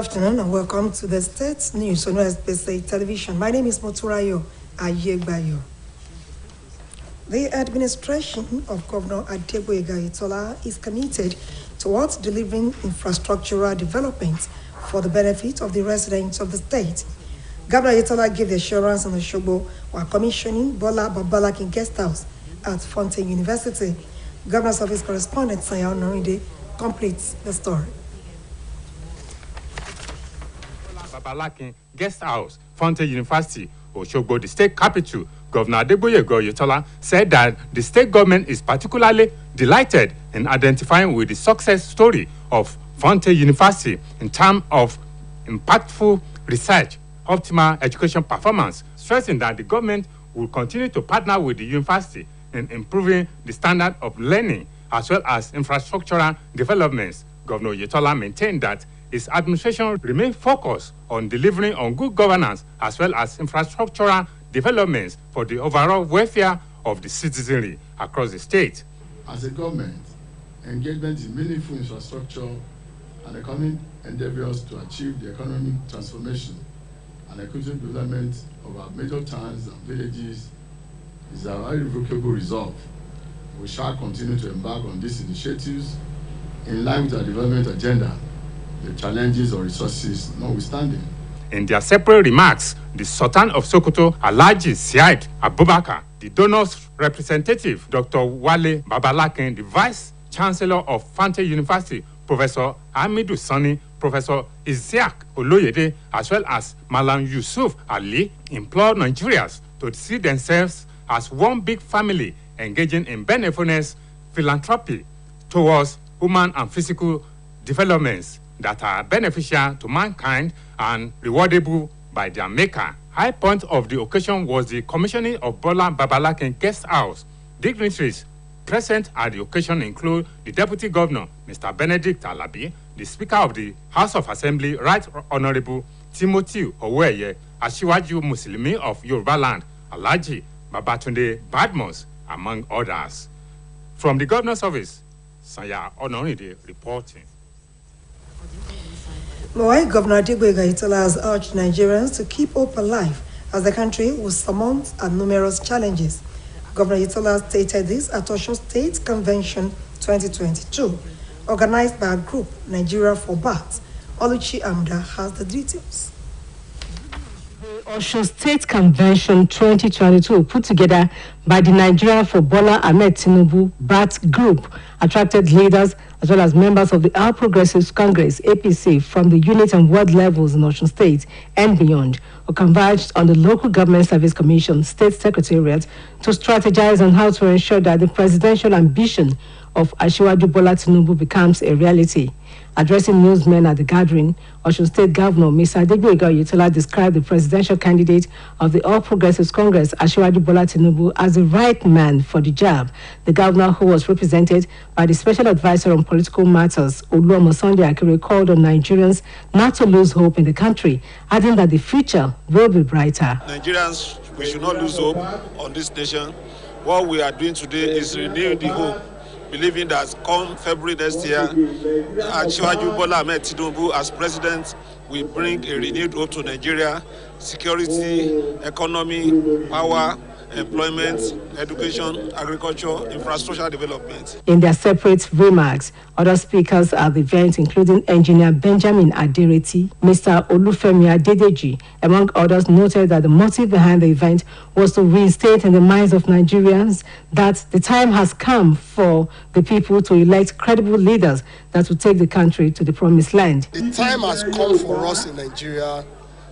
afternoon and welcome to the State News on Osbc Television. My name is Moturayo Ayegbayo. The administration of Governor Adegboyega Itola is committed towards delivering infrastructural development for the benefit of the residents of the state. Governor Itola gave the assurance on the Osogbo while commissioning Bola Babalakin Guest House at Fountain University. Governor's Office correspondent Saya Onorinde completes the story. Babalakin Guest House, Fountain University, Osogbo, the state capital, Governor Adegboyega Itola said that the state government is particularly delighted in identifying with the success story of Fountain University in terms of impactful research, optimal education performance, stressing that the government will continue to partner with the university in improving the standard of learning as well as infrastructural developments. Governor Itola maintained that his administration remains focused on delivering on good governance as well as infrastructural developments for the overall welfare of the citizenry across the state. As a government, engagement in meaningful infrastructure and economic endeavors to achieve the economic transformation and equitable development of our major towns and villages is our irrevocable resolve. We shall continue to embark on these initiatives in line with our development agenda, the challenges or resources notwithstanding. In their separate remarks, the Sultan of Sokoto, Alhaji Said Abubakar, the donors representative, Dr. Wale Babalakin, the Vice Chancellor of Fountain University, Professor Hamidu Sani, Professor Isiaq Oloyede, as well as Malam Yusuf Ali, implored Nigerians to see themselves as one big family engaging in benevolence, philanthropy towards human and physical developments that are beneficial to mankind and rewardable by their maker. High point of the occasion was the commissioning of Bola Babalakin Guest House. Dignitaries present at the occasion include the Deputy Governor, Mr. Benedict Alabi, the Speaker of the House of Assembly, Right Honorable Timothy Oweye, Asiwaju Muslimi of Yoruba Land, Alhaji Babatunde Badmus, among others. From the Governor's Office, Saya Onorinde reporting. Meanwhile, Governor Adegboyega Itola has urged Nigerians to keep hope alive as the country will surmount numerous challenges. Governor Itola stated this at Osun State Convention 2022, organized by a group, Nigeria for Bats. Oluchi Amda has the details. Osun State Convention 2022, put together by the Nigeria for Bola Ahmed Tinubu BAT Group, attracted leaders as well as members of the All Progressives Congress, APC, from the unit and ward levels in Osun State and beyond, who converged on the Local Government Service Commission State Secretariat to strategize on how to ensure that the presidential ambition of Asiwaju Bola Tinubu becomes a reality. Addressing newsmen at the gathering, Osun State Governor Mr. Adegboyega Itola described the presidential candidate of the All Progressives Congress, Asiwaju Bola Tinubu, as the right man for the job. The governor, who was represented by the Special Advisor on Political Matters, Oluomo Sunday Akere, called on Nigerians not to lose hope in the country, adding that the future will be brighter. Nigerians, we should not lose hope on this nation. What we are doing today is renew the hope, believing that come February next year, Asiwaju Bola Ahmed Tinubu as president will bring a renewed hope to Nigeria, security, economy, power, employment, education, agriculture, infrastructure development. In their separate remarks, other speakers at the event, including Engineer Benjamin Adereti, Mr. Olufemi Adedeji, among others, noted that the motive behind the event was to reinstate in the minds of Nigerians that the time has come for the people to elect credible leaders that will take the country to the promised land. The time has come for us in Nigeria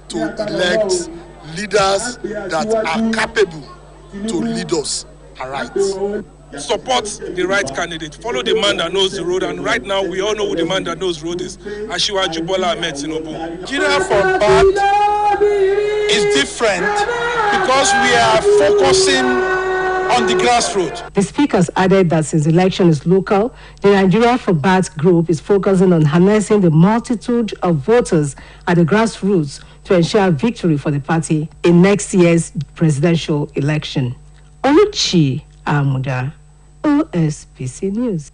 to elect leaders that are capable to lead us aright. Support the right candidate. Follow the man that knows the road. And right now, we all know who the man that knows the road is. Asiwaju Bola Ahmed Tinubu. Nigeria for BAT is different because we are focusing on the grassroots. The speakers added that since election is local, the Nigeria for BAT group is focusing on harnessing the multitude of voters at the grassroots to ensure victory for the party in next year's presidential election. Oluchi Amuda, Osbc News.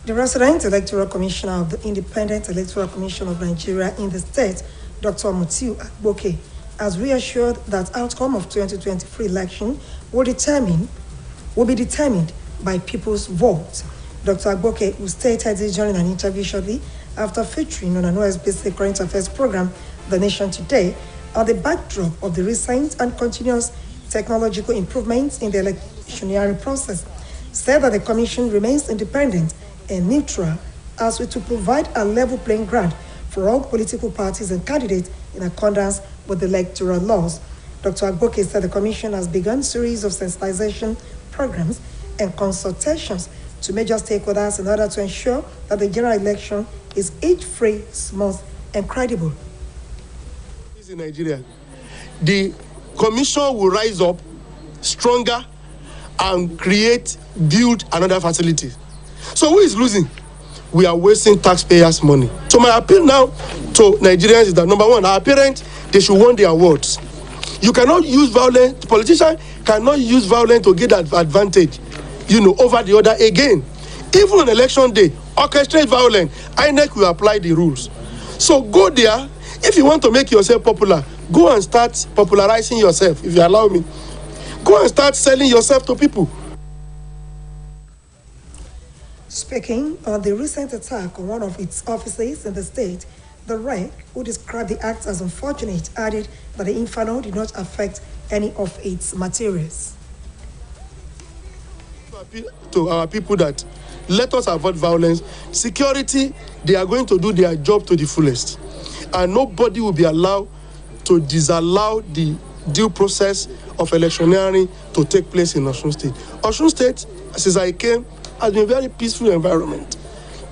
The resident electoral commissioner of the Independent Electoral Commission of Nigeria in the state, Dr. Mutiu Agboke, has reassured that outcome of 2023 election will be determined by people's vote. Dr. Agboke, who stated this during an interview shortly after featuring on an Osbc current affairs program, The Nation Today, on the backdrop of the recent and continuous technological improvements in the electioneering process, said that the commission remains independent and neutral as to provide a level playing ground for all political parties and candidates in accordance with the electoral laws. Dr. Agboke said the commission has begun a series of sensitization programs and consultations to major stakeholders in order to ensure that the general election is age-free, smooth, and credible. In Nigeria, the commission will rise up stronger and build another facility. So who is losing? We are wasting taxpayers' money. So my appeal now to Nigerians is that, number one, our parents, they should win their awards. You cannot use violence, politicians cannot use violence to get that advantage, over the other again. Even on election day, orchestrate violence, INEC will apply the rules. So go there. If you want to make yourself popular, go and start popularizing yourself, if you allow me. Go and start selling yourself to people. Speaking on the recent attack on one of its offices in the state, the REC, who described the act as unfortunate, added that the inferno did not affect any of its materials. To our people that let us avoid violence. Security, they are going to do their job to the fullest. And nobody will be allowed to disallow the due process of electioneering to take place in Osun State. Osun State, since I came, has been a very peaceful environment.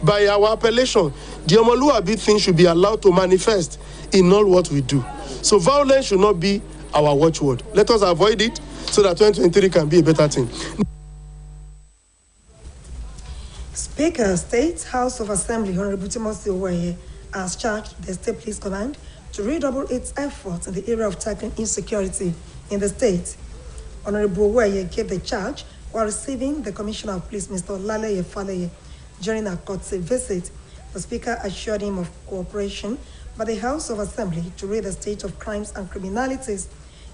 By our appellation, the Omoluabi thing should be allowed to manifest in all what we do. So violence should not be our watchword. Let us avoid it so that 2023 can be a better thing. Speaker, State House of Assembly, Honorable Timothy Oweye, has charged the State Police Command to redouble its efforts in the area of tackling insecurity in the state. Honorable Oweye gave the charge while receiving the Commissioner of Police, Mr. Laleye Faleye, during a courtesy visit. The Speaker assured him of cooperation by the House of Assembly to rid the state of crimes and criminalities.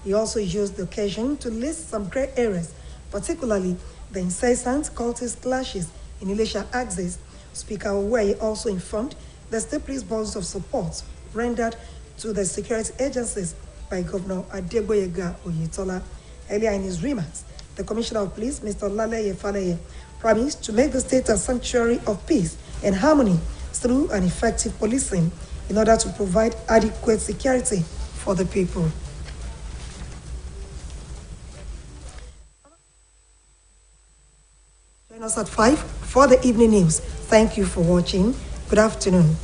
He also used the occasion to list some grey areas, particularly the incessant cultist clashes in Ilesha axis. Speaker Oweye also informed the State Police bonds of support rendered to the security agencies by Governor Adegboyega Oyetola. Earlier in his remarks, the Commissioner of Police, Mr. Laleye Faleye, promised to make the state a sanctuary of peace and harmony through an effective policing in order to provide adequate security for the people. Join us at 5 for the evening news. Thank you for watching. Good afternoon.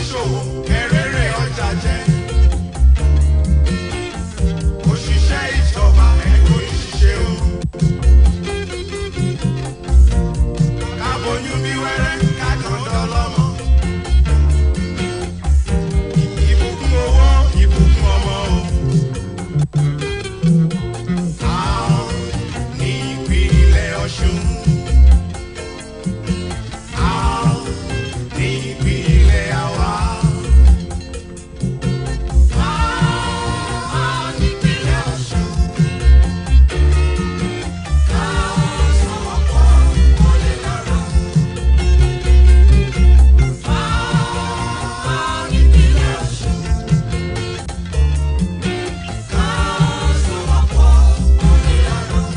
ṣòwò kẹrẹrẹ ọjà jẹ. Òṣìṣẹ́ ìjọba ẹ̀kọ́ ìṣiṣẹ́ o. Káboyún bí wẹ́rẹ́ kájọ̀dọ̀ lọ́mọ. Ìbùkún owó ìbùkún ọmọ o. Àwọn ní ìpínlẹ̀ Ọ̀ṣun. Àwọn ní ìpínlẹ̀ àwa. Àwọn ní ìpínlẹ̀ Ọ̀ṣun. Káwọn sọ̀rọ̀ pọ̀ wọlé lọ́rọ̀. Àwọn ní ìpínlẹ̀ Ọ̀ṣun. Káwọn sọ̀rọ̀ pọ̀ wọlé lọ́rọ̀.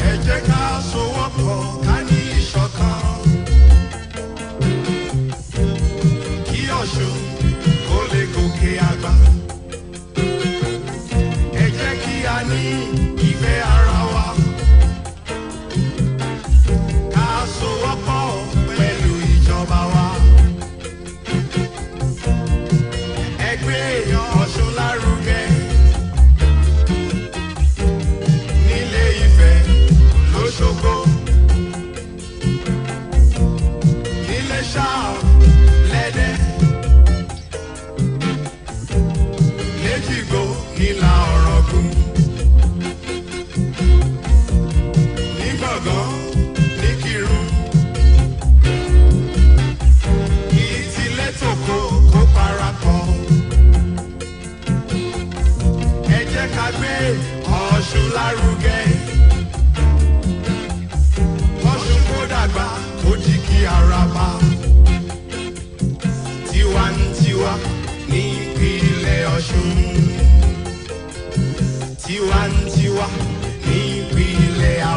Ẹ jẹ́ ká sowọ́pọ̀ ká ní ìṣọ̀kan. Kí Ọ̀ṣun kó lè gòkè àgbà. Ẹ jẹ́ kí a ní ìfẹ́ ara wa. Ká sowọ́pọ̀ pẹ̀lú ìjọba wa. Ẹ gbé Ọ̀ṣun lárugẹ. Nílé Ifẹ̀ lóṣogbo. Nílé Ṣáà lẹ́dẹ̀. Léjìgbò nílà Ọ̀ràngún. Ní Gbọ̀ngán ní Kírun. Ìtìlẹ̀ tòkó kó parapọ̀. Ẹ jẹ́ ká gbé Ọ̀ṣun lárugẹ. Ọ̀ṣun kó dàgbà kó jí kí araba. Tiwantiwa ní ìpínlẹ̀ Ọ̀ṣun. Tiwantiwa ní ìpínlẹ̀ àwa.